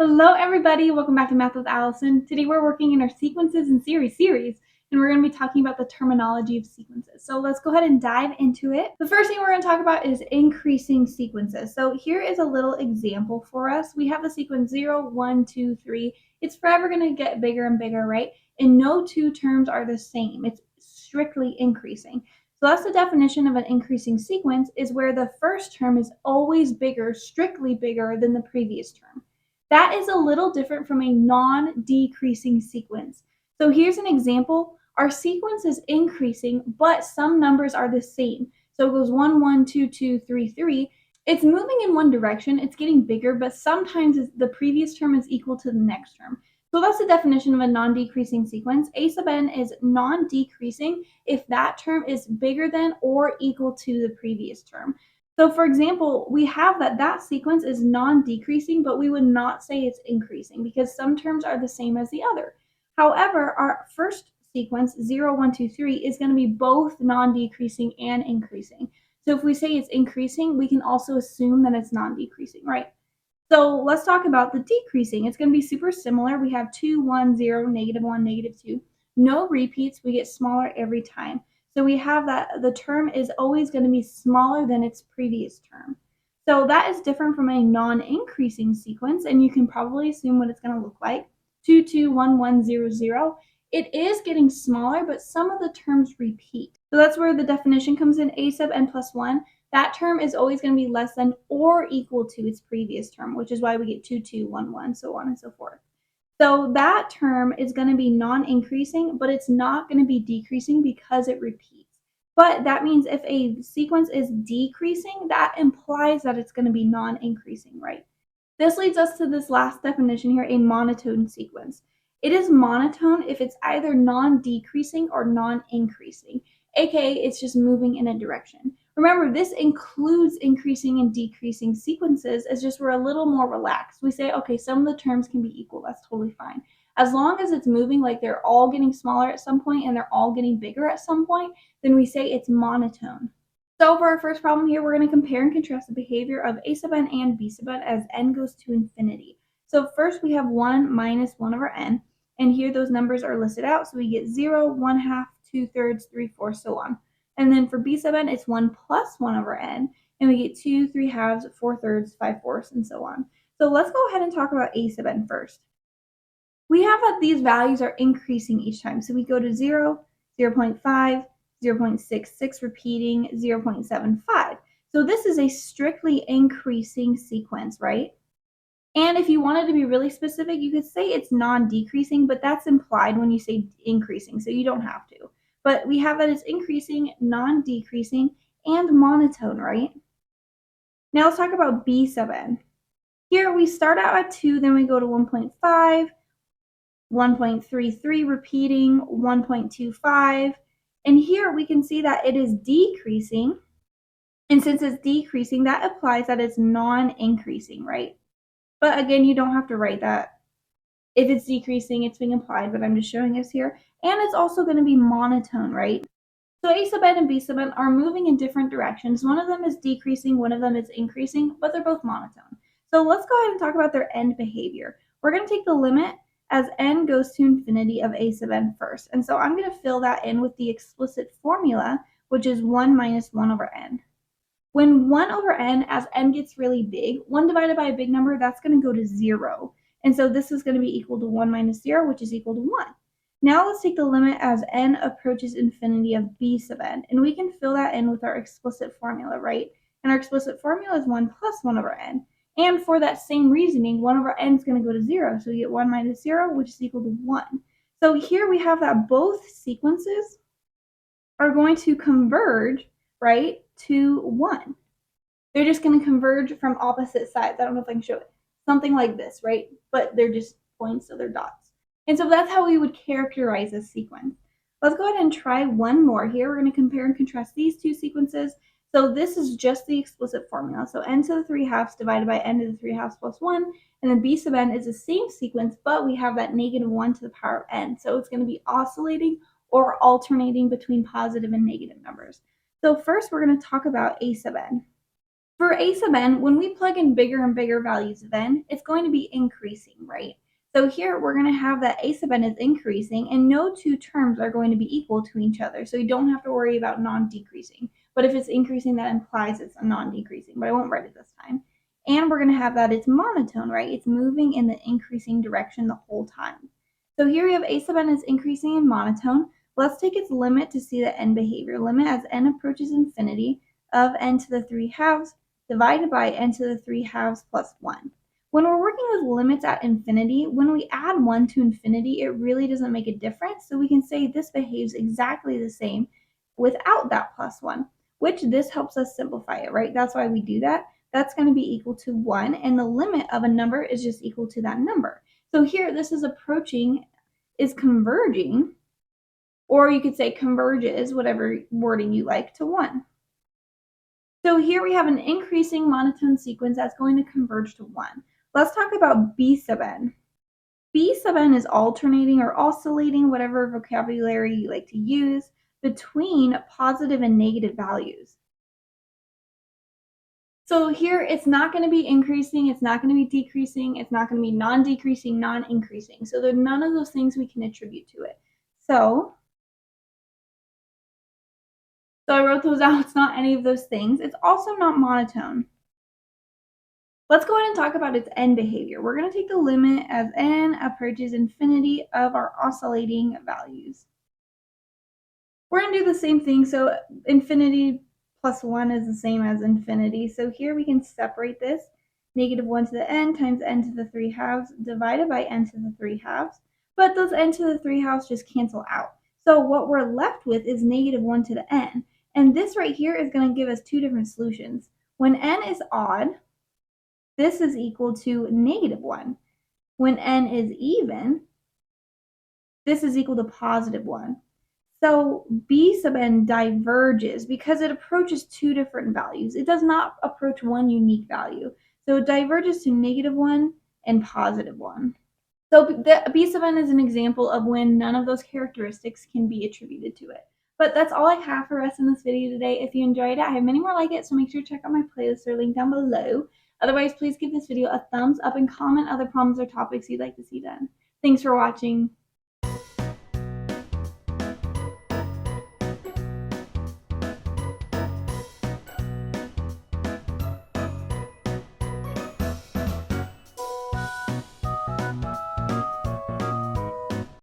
Hello everybody, welcome back to Math with Allison. Today we're working in our sequences and series, and we're going to be talking about the terminology of sequences. So let's go ahead and dive into it. The first thing we're going to talk about is increasing sequences. So here is a little example for us. We have the sequence 0, 1, 2, 3. It's forever going to get bigger and bigger, right? And no two terms are the same. It's strictly increasing. So that's the definition of an increasing sequence, is where the first term is always bigger, strictly bigger than the previous term. That is a little different from a non-decreasing sequence. So here's an example. Our sequence is increasing, but some numbers are the same. So it goes 1, 1, 2, 2, 3, 3. It's moving in one direction. It's getting bigger, but sometimes the previous term is equal to the next term. So that's the definition of a non-decreasing sequence. A sub n is non-decreasing if that term is bigger than or equal to the previous term. So for example, we have that sequence is non-decreasing, but we would not say it's increasing because some terms are the same as the other. However, our first sequence, 0, 1, 2, 3, is going to be both non-decreasing and increasing. So if we say it's increasing, we can also assume that it's non-decreasing, right? So let's talk about the decreasing. It's going to be super similar. We have 2, 1, 0, negative 1, negative 2. No repeats. We get smaller every time. So we have that the term is always going to be smaller than its previous term. So that is different from a non-increasing sequence, and you can probably assume what it's going to look like. 2, 2, 1, 1, 0, 0. It is getting smaller, but some of the terms repeat. So that's where the definition comes in. A sub n plus 1. That term is always going to be less than or equal to its previous term, which is why we get 2, 2, 1, 1, so on and so forth. So that term is going to be non-increasing, but it's not going to be decreasing because it repeats. But that means if a sequence is decreasing, that implies that it's going to be non-increasing, right? This leads us to this last definition here, a monotone sequence. It is monotone if it's either non-decreasing or non-increasing, aka it's just moving in a direction. Remember, this includes increasing and decreasing sequences. It's just we're a little more relaxed. We say, okay, some of the terms can be equal. That's totally fine. As long as it's moving like they're all getting smaller at some point and they're all getting bigger at some point, then we say it's monotone. So for our first problem here, we're going to compare and contrast the behavior of a sub n and b sub n as n goes to infinity. So first we have 1 minus 1 over n, and here those numbers are listed out. So we get 0, 1 half, 2 thirds, 3 fourths, so on. And then for b sub n, it's 1 plus 1 over n, and we get 2, 3 halves, 4 thirds, 5 fourths, and so on. So let's go ahead and talk about a sub n first. We have that these values are increasing each time. So we go to 0, 0.5, 0.66, repeating 0.75. So this is a strictly increasing sequence, right? And if you wanted to be really specific, you could say it's non-decreasing, but that's implied when you say increasing, so you don't have to. But we have that it's increasing, non-decreasing, and monotone, right? Now let's talk about b sub n. Here we start out at 2, then we go to 1.5, 1.33, repeating 1.25. And here we can see that it is decreasing. And since it's decreasing, that implies that it's non-increasing, right? But again, you don't have to write that. If it's decreasing, it's being implied, but I'm just showing us here. And it's also going to be monotone, right? So a sub n and b sub n are moving in different directions. One of them is decreasing, one of them is increasing, but they're both monotone. So let's go ahead and talk about their end behavior. We're going to take the limit as n goes to infinity of a sub n first. And so I'm going to fill that in with the explicit formula, which is 1 minus 1 over n. When 1 over n, as n gets really big, 1 divided by a big number, that's going to go to 0. And so this is going to be equal to 1 minus 0, which is equal to 1. Now let's take the limit as n approaches infinity of b sub n, and we can fill that in with our explicit formula, right? And our explicit formula is 1 plus 1 over n. And for that same reasoning, 1 over n is going to go to 0, so we get 1 minus 0, which is equal to 1. So here we have that both sequences are going to converge, right, to 1. They're just going to converge from opposite sides. I don't know if I can show it. Something like this, right? But they're just points, so they're dots. And so that's how we would characterize this sequence. Let's go ahead and try one more here. We're going to compare and contrast these two sequences. So this is just the explicit formula. So n to the 3 halves divided by n to the 3 halves plus 1. And then b sub n is the same sequence, but we have that negative 1 to the power of n. So it's going to be oscillating or alternating between positive and negative numbers. So first we're going to talk about a sub n. For a sub n, when we plug in bigger and bigger values of n, it's going to be increasing, right? So here we're going to have that a sub n is increasing, and no two terms are going to be equal to each other. So you don't have to worry about non-decreasing. But if it's increasing, that implies it's a non-decreasing, but I won't write it this time. And we're going to have that it's monotone, right? It's moving in the increasing direction the whole time. So here we have a sub n is increasing in monotone. Let's take its limit to see the n behavior. Limit as n approaches infinity of n to the 3 halves divided by n to the 3 halves plus 1. When we're working with limits at infinity, when we add 1 to infinity, it really doesn't make a difference. So we can say this behaves exactly the same without that plus 1, which this helps us simplify it, right? That's why we do that. That's going to be equal to 1, and the limit of a number is just equal to that number. So here, this is approaching, is converging, or you could say converges, whatever wording you like, to 1. So here we have an increasing monotone sequence that's going to converge to 1. Let's talk about B sub n. B sub n is alternating or oscillating, whatever vocabulary you like to use, between positive and negative values. So here it's not going to be increasing, it's not going to be decreasing, it's not going to be non-decreasing, non-increasing. So there are none of those things we can attribute to it. So I wrote those out. It's not any of those things. It's also not monotone. Let's go ahead and talk about its n behavior. We're going to take the limit as n approaches infinity of our oscillating values. We're going to do the same thing. So infinity plus 1 is the same as infinity. So here we can separate this. Negative 1 to the n times n to the 3 halves divided by n to the 3 halves. But those n to the 3 halves just cancel out. So what we're left with is negative 1 to the n. And this right here is going to give us two different solutions. When n is odd, this is equal to negative 1. When n is even, this is equal to positive 1. So B sub n diverges because it approaches two different values. It does not approach one unique value. So it diverges to negative 1 and positive 1. So the B sub n is an example of when none of those characteristics can be attributed to it. But that's all I have for us in this video today. If you enjoyed it, I have many more like it, so make sure to check out my playlist or link down below. Otherwise, please give this video a thumbs up and comment other problems or topics you'd like to see done. Thanks for watching.